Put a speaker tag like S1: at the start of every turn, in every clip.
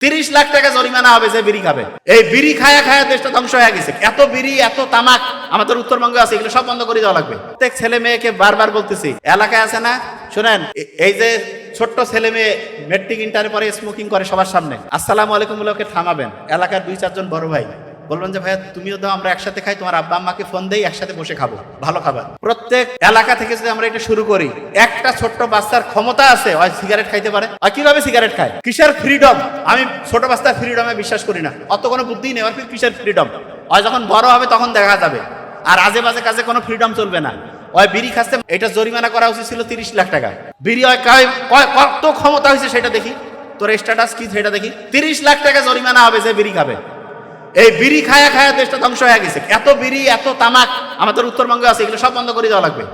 S1: 30 লাখ টাকা জরিমানা হবে যে বিড়ি খাবে। এই বিড়ি খায়া খায়া দেশটা ধ্বংস হয়ে গেছে। এত বিড়ি এত তামাক আমাদের উত্তরবঙ্গে আছে, এগুলো সব বন্ধ করে দেওয়া লাগবে। প্রত্যেক ছেলে মেয়েকে বারবার বলতেছি, এলাকায় আছে না, শোনেন, এই যে ছোট্ট ছেলে মেয়ে মেট্রিক ইন্টারে পরে স্মোকিং করে সবার সামনে, আসসালামু আলাইকুম বলে ওকে থামাবেন। এলাকার 2-4 জন বড় ভাই বলবেন যে ভাইয়া তুমিও দাও, আমরা একসাথে খাই, তোমার আব্বা আম্মাকে ফোন দেই, একসাথে বসে খাবো, ভালো খাবার। প্রত্যেক এলাকা থেকে যদি আমরা এটা শুরু করি, একটা ছোট্ট বাচ্চার ক্ষমতা আছে ওই সিগারেট খাইতে পারে। আর কিভাবে সিগারেট খায়? কিসের ফ্রিডম? আমি ছোট বাচ্চার ফ্রিডমে বিশ্বাস করি না, অত কোনো বুদ্ধি নেই। আর কিসের ফ্রিডম? ওই যখন বড় হবে তখন দেখা যাবে। আর আজে বাজে কাজে কোনো ফ্রিডম চলবে না। ওই বিড়ি খাচ্ছে, এটা জরিমানা করা উচিত ছিল 30 লাখ টাকা। বিড়ি কত ক্ষমতা হয়েছে সেটা দেখি, তোর স্ট্যাটাস কি সেটা দেখি। 30 লাখ টাকা জরিমানা হবে যে বিড়ি খাবে। এই বিড়ি খায়া খায়া দেশটা ধ্বংস হয়ে গেছে। এত বিড়ি এত তামাক আমাদের উত্তরবঙ্গে আছে, এগুলো সব বন্ধ করে দেওয়া লাগবে।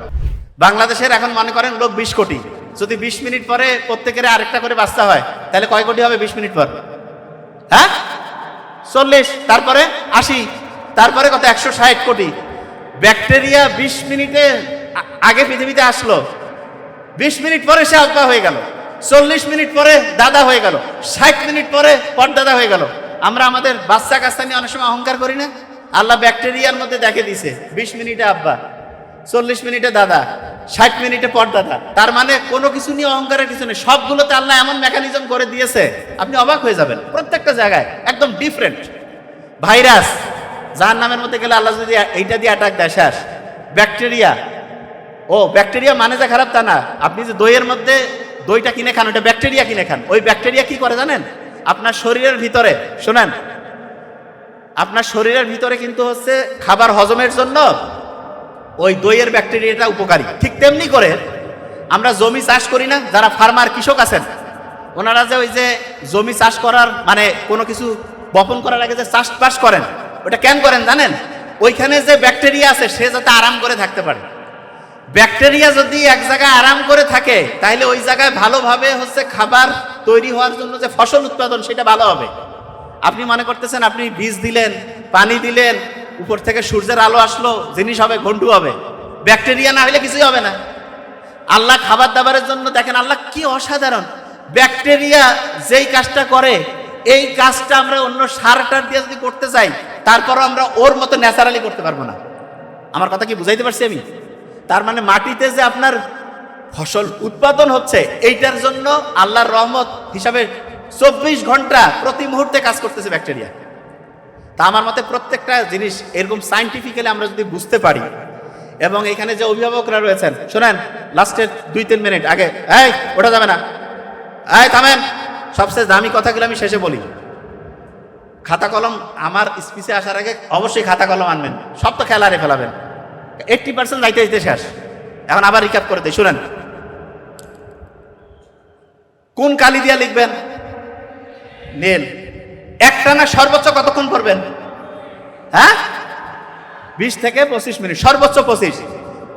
S1: বাংলাদেশের এখন মনে করেন লোক 20 কোটি, যদি 20 মিনিট পরে প্রত্যেকের আরেকটা করে বাচ্চা হয়, তাহলে কয় কোটি হবে 20 মিনিট পর? হ্যাঁ, 40, তারপরে 80, তারপরে কত 160 কোটি। ব্যাকটেরিয়া 20 মিনিটে আগে পৃথিবীতে আসলো, 20 মিনিট পরে সে আব্বা হয়ে গেল, 40 মিনিট পরে দাদা হয়ে গেল, 60 মিনিট পরে পরদাদা হয়ে গেল। আমরা আমাদের বাচ্চা কাচ্চা নিয়ে অনেক সময় অহংকার করি না? আল্লাহ ব্যাকটেরিয়ার মধ্যে দেখে দিছে 20 মিনিটে আব্বা, 40 মিনিটে দাদা, 60 মিনিটে পরদাদা। তার মানে কোনো কিছু নিয়ে অহংকারের কিছু নেই, সবগুলোতে আল্লাহ এমন মেকানিজম করে দিয়েছে, আপনি অবাক হয়ে যাবেন। প্রত্যেকটা জায়গায় একদম ডিফারেন্ট। ভাইরাস, জাহান্নামের মধ্যে গেলে আল্লাহ যদি এইটা দিয়ে অ্যাটাক দেয় শেষ। ব্যাকটেরিয়া, ও ব্যাকটেরিয়া মানে যে খারাপ তা না। আপনি যে দইয়ের মধ্যে দইটা কিনে খান, ওটা ব্যাকটেরিয়া কিনে খান। ওই ব্যাকটেরিয়া কি করে জানেন? আপনার শরীরের ভিতরে, শোনেন, আপনার শরীরের ভিতরে কিন্তু হচ্ছে খাবার হজমের জন্য ওই দইয়ের ব্যাকটেরিয়াটা উপকারী। ঠিক তেমনি করে আমরা জমি চাষ করি না, যারা ফার্মার কৃষক আছেন, ওনারা যে ওই যে জমি চাষ করার মানে কোনো কিছু বপন করার আগে যে চাষবাস করেন, ওটা কেন করেন জানেন? ওইখানে যে ব্যাকটেরিয়া আছে সে যাতে আরাম করে থাকতে পারে। ব্যাকটেরিয়া যদি এক জায়গায় আরাম করে থাকে, তাহলে ওই জায়গায় ভালোভাবে হচ্ছে খাবার তৈরি হওয়ার জন্য যে ফসল উৎপাদন সেটা ভালো হবে। আপনি মনে করতেছেন আপনি বীজ দিলেন, পানি দিলেন, উপর থেকে সূর্যের আলো আসলো, জিনিস হবে, ঘন্টু হবে। ব্যাকটেরিয়া না হলে কিছুই হবে না। আল্লাহ খাবার দাবারের জন্য দেখেন আল্লাহ কি অসাধারণ। ব্যাকটেরিয়া যেই কাজটা করে, এই কাজটা আমরা অন্য সারটার দিয়ে যদি করতে চাই, তারপরও আমরা ওর মতো ন্যাচারালি করতে পারবো না। আমার কথা কি বুঝাইতে পারছি আমি? তার মানে মাটিতে যে আপনার ফসল উৎপাদন হচ্ছে, এইটার জন্য আল্লাহর রহমত হিসাবে 24 ঘন্টা প্রতি মুহূর্তে কাজ করতেছে ব্যাকটেরিয়া। তা আমার মতে প্রত্যেকটা জিনিস এরকম সায়েন্টিফিক্যালি আমরা যদি বুঝতে পারি, এবং এখানে যে অভিভাবকরা রয়েছেন, শোনেন, লাস্টের 2-3 মিনিট আগে, এই ওঠা যাবে না, এই থামেন, সবচেয়ে দামি কথাগুলো আমি শেষে বলি। খাতা কলম আমার স্পিচে আসার আগে অবশ্যই খাতা কলম আনবেন, সব তো খেলা হারিয়ে ফেলাবেন। 80% যাইতে যাইতে শেষ। এখন আবার রিক্যাপ করে দিই, শুনেন। কোন কালি দিয়া লিখবেন? নীল। একটানা সর্বোচ্চ কতক্ষণ পড়বেন? হ্যাঁ, 20 থেকে 25 মিনিট, সর্বোচ্চ 25।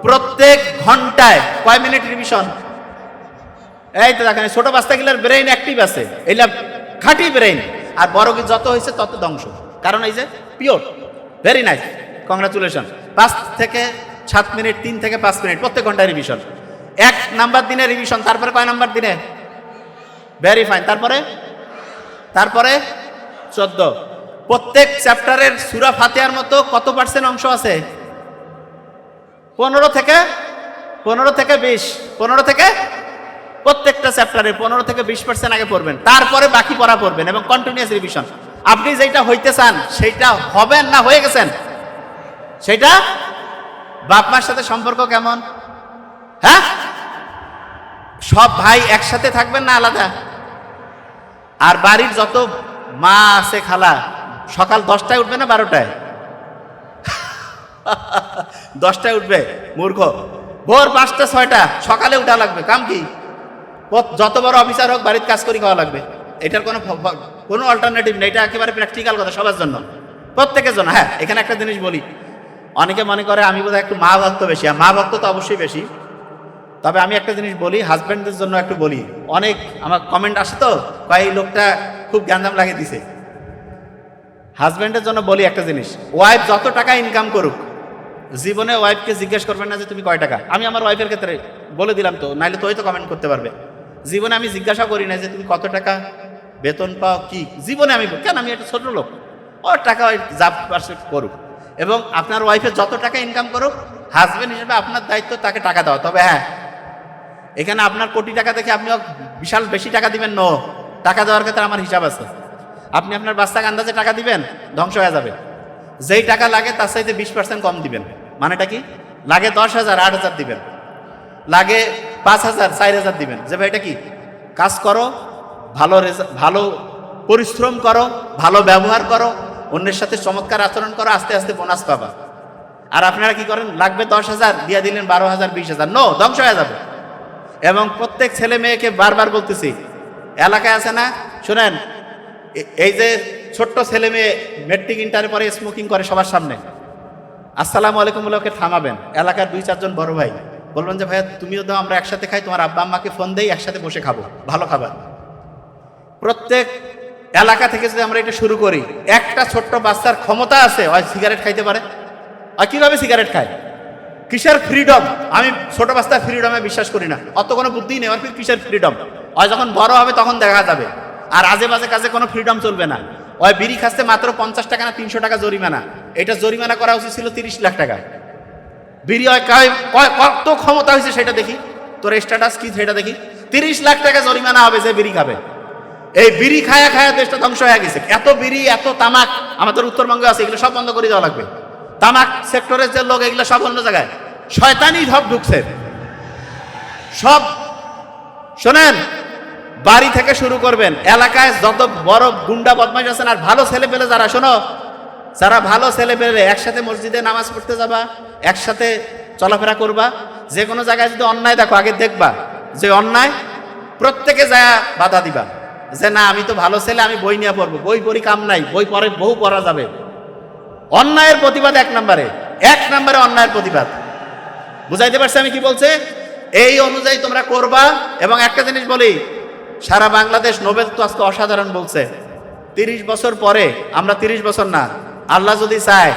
S1: প্রত্যেক ঘন্টায় কয় মিনিট রিভিশন? এই তো দেখেন, ছোট বাচ্চাগুলোর ব্রেইন অ্যাক্টিভ আছে, এইটা খাঁটি ব্রেইন। আর বড় কি যত হয়েছে তত ধ্বংস, কারণ এই যে পিওর। Very nice, congratulation. 5 থেকে 7 মিনিট, 3 থেকে 5 মিনিট প্রত্যেক ঘন্টায় রিভিশন। 1 নাম্বার দিনে রিভিশন, তারপরে কয় নাম্বার দিনে? Very fine. তারপরে 14। প্রত্যেক চ্যাপ্টারের সূরা ফাতিহার মতো কত পার্সেন্ট অংশ আছে? 15 থেকে 20। 15 থেকে, প্রত্যেকটা চ্যাপ্টারে 15 থেকে 20% আগে পড়বেন, তারপরে বাকি পড়া পড়বেন, এবং কন্টিনিউয়াস রিভিশন। আপনি যেটা হইতে চান সেইটা হবেন না হয়ে গেছেন, সেটা বাপ মার সাথে সম্পর্ক কেমন? হ্যাঁ, সব ভাই একসাথে থাকবেন না আলাদা? আর বাড়ির যত মা আছে, খালা, সকাল 10টায় উঠবে না 12টায়? 10টায় উঠবে, মূর্খ। ভোর 5টা 6টা সকালে উঠা লাগবে। কাম কি? যত বড় অফিসার হোক, বাড়ির কাজ করে খাওয়া লাগবে। এটার কোনো অল্টারনেটিভ নেই। এটা একেবারে প্র্যাকটিক্যাল কথা, সবার জন্য, প্রত্যেকের জন্য। হ্যাঁ, এখানে একটা জিনিস বলি, অনেকে মনে করে আমি বোধহয় একটু মা ভক্ত বেশি। আর মা ভক্ত তো অবশ্যই বেশি, তবে আমি একটা জিনিস বলি, হাজব্যান্ডদের জন্য একটু বলি। অনেক আমার কমেন্ট আসে তো, এই লোকটা খুব গ্যাঞ্জাম লাগিয়ে দিছে। হাজব্যান্ডের জন্য বলি একটা জিনিস, ওয়াইফ যত টাকা ইনকাম করুক, জীবনে ওয়াইফকে জিজ্ঞেস করবেন না যে তুমি কয় টাকা। আমি আমার ওয়াইফের ক্ষেত্রে বলে দিলাম তো, নাইলে তো কমেন্ট করতে পারবে। জীবনে আমি জিজ্ঞাসা করি না যে তুমি কত টাকা বেতন পাও কি জীবনে আমি কেন, আমি একটা ছোট লোক, ও টাকা ওই যা পারছে করুক, এবং আপনার ওয়াইফে যত টাকা ইনকাম করুক, হাজবেন্ড হিসেবে আপনার দায়িত্ব তাকে টাকা দেওয়া। তবে হ্যাঁ, এখানে আপনার কোটি টাকা দেখে আপনি বিশাল বেশি টাকা দিবেন, নো, টাকা দেওয়ার ক্ষেত্রে আমার হিসাব আছে। আপনি আপনার বাচ্চাকে আন্দাজে টাকা দিবেন, ধ্বংস হয়ে যাবে। যেই টাকা লাগে তার চাইতে 20% কম দিবেন। মানেটা কি? লাগে 10,000 8,000 দিবেন, লাগে 5,000 4,000 দিবেন। যে ভাই এটা কি কাজ করো, ভালো পরিশ্রম করো, ভালো ব্যবহার করো, অন্যের সাথে চমৎকার আচরণ করো, আস্তে আস্তে বোনাস পাবা। আর আপনারা কি করেন? লাগবে 10,000 দিয়ে দিলেন 12,000 20,000, নো, ধ্বংস হয়ে যাবে। এবং প্রত্যেক ছেলে মেয়েকে বারবার বলতেছি, এলাকায় আছে না, শুনেন, এই যে ছোট্ট ছেলে মেয়ে মেট্রিক ইন্টারের পরে স্মোকিং করে সবার সামনে, আসসালামু আলাইকুম বলে ওকে থামাবেন। এলাকার 2-4 জন বড় ভাই বলবেন যে ভাইয়া তুমিও দাও, আমরা একসাথে খাই, তোমার আব্বা আম্মাকে ফোন দেই, একসাথে বসে খাবো ভালো খাবার। প্রত্যেক এলাকা থেকে যদি আমরা এটা শুরু করি, একটা ছোট্ট বাচ্চার ক্ষমতা আছে, হয় সিগারেট খাইতে পারে, আর কিভাবে সিগারেট খায়, কিসের ফ্রিডম? আমি ছোট বাচ্চার ফ্রিডমে বিশ্বাস করি না, অত কোনো বুদ্ধি নেই, আর কিসের ফ্রিডম? হয় যখন বড় হবে তখন দেখা যাবে। আর আজে বাজে কাজে কোনো ফ্রিডম চলবে না। ওই বিড়ি খাচ্ছে মাত্র 50 টাকা না 300 টাকা জরিমানা, এটা জরিমানা করা উচিত ছিল 30 লাখ টাকা। বিড়ি কত ক্ষমতা হয়েছে সেটা দেখি, তোর স্ট্যাটাস কি সেটা দেখি। 30 লাখ টাকা জরিমানা হবে যে বিড়ি খাবে। এই বিড়ি খায়া খায়া দেশটা ধ্বংস হয়ে গেছে। এত বিড়ি, এত তামাক আমাদের উত্তরবঙ্গে আছে, এগুলো সব বন্ধ করে দেওয়া লাগবে। তামাক সেক্টরের যে লোক, এগুলো সব অন্য জায়গায়, শয়তানি সব ঢুকছে সব। শোনেন, বাড়ি থেকে শুরু করবেন, এলাকায় যত বড় গুন্ডা বদমাশ আছেন, আর ভালো ছেলে পেলে যারা, শোনো, যারা ভালো ছেলে পেলে একসাথে মসজিদে নামাজ পড়তে যাবা, একসাথে চলাফেরা করবা, যে কোনো জায়গায় যদি অন্যায় দেখো আগে দেখবা যে অন্যায়, প্রত্যেকে যায় বাধা দিবা যে না আমি তো ভালো ছেলে, আমি বই নিয়ে পড়বো, বই পড়ি কাম নাই, বই পরে বহু পড়া যাবে। অন্যায়ের প্রতিবাদ 1 নম্বরে অন্যায়ের প্রতিবাদ। বুঝাইতে পারছি আমি কি বলছে? এই অনুযায়ী তোমরা করবা। এবং একটা জিনিস বলি, সারা বাংলাদেশ নোবেল তো আজকে অসাধারণ বলছে, 30 বছর পরে, আমরা 30 বছর না, আল্লাহ যদি চায়,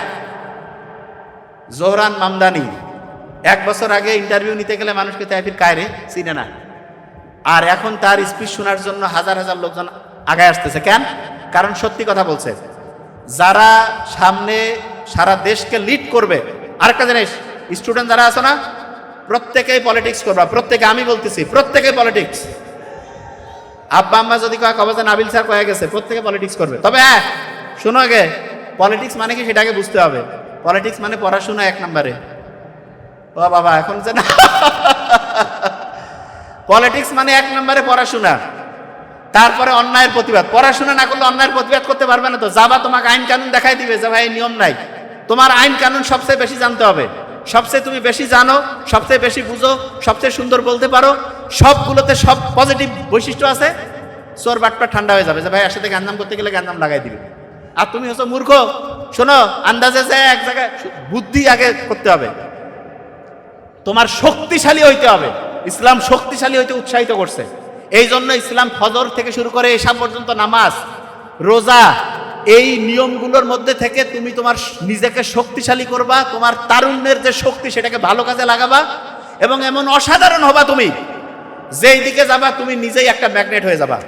S1: জোহরান মামদানি 1 বছর আগে ইন্টারভিউ নিতে গেলে মানুষকে তাইফির কায়রে চিনে না, আর এখন তার স্পিচ শোনার জন্য হাজার হাজার লোকজন আগায় আসতেছে। কেন? কারণ সত্যি কথা বলছে। যারা সামনে সারা দেশকে লিড করবে, আরেকটা জিনিস, স্টুডেন্ট যারা আছে না, প্রত্যেকেই পলিটিক্স করবা, প্রত্যেকে, আমি বলতেছি প্রত্যেকেই পলিটিক্স। আব্বা আম্মা যদি কবে যে নাবিল স্যার কয়ে গেছে, প্রত্যেকে পলিটিক্স করবে। তবে হ্যাঁ, শোনো, আগে পলিটিক্স মানে কি সেটাকে বুঝতে হবে। পলিটিক্স মানে পড়াশোনা 1 নম্বরে। ও বাবা, এখন যে না, পলিটিক্স মানে 1 নম্বরে পড়াশোনা, তারপরে অন্যায়ের প্রতিবাদ। পড়াশোনা না করলে অন্যায়ের প্রতিবাদ করতে পারবে না। তো যাবা, তোমাকে আইন কানুন দেখাই দিবে যে ভাই নিয়ম নাই। তোমার আইন কানুন সবচেয়ে বেশি জানতে হবে, সবচেয়ে তুমি বেশি জানো, সবচেয়ে বেশি বুঝো, সবচেয়ে সুন্দর বলতে পারো, সবগুলোতে সব পজিটিভ বৈশিষ্ট্য আছে। চোর বাটপা ঠান্ডা হয়ে যাবে যে ভাই একসাথে গাঞ্জাম করতে গেলে গাঞ্জাম লাগাই দিবে। আর তুমি হচ্ছে মূর্খ। শোনো, আন্দাজে যে এক জায়গায় বুদ্ধি আগে করতে হবে, তোমার শক্তিশালী হইতে হবে। ইসলাম শক্তিশালী হইতে উৎসাহিত করছে। এই জন্য ইসলাম ফজর থেকে শুরু করে এসা পর্যন্ত নামাজ, রোজা, এই নিয়মগুলোর মধ্যে থেকে তুমি তোমার নিজেকে শক্তিশালী করবা, তোমার তারুণ্যের যে শক্তি সেটাকে ভালো কাজে লাগাবা, এবং এমন অসাধারণ হবা তুমি, যেই দিকে যাবা তুমি নিজেই একটা ম্যাগনেট হয়ে যাবা।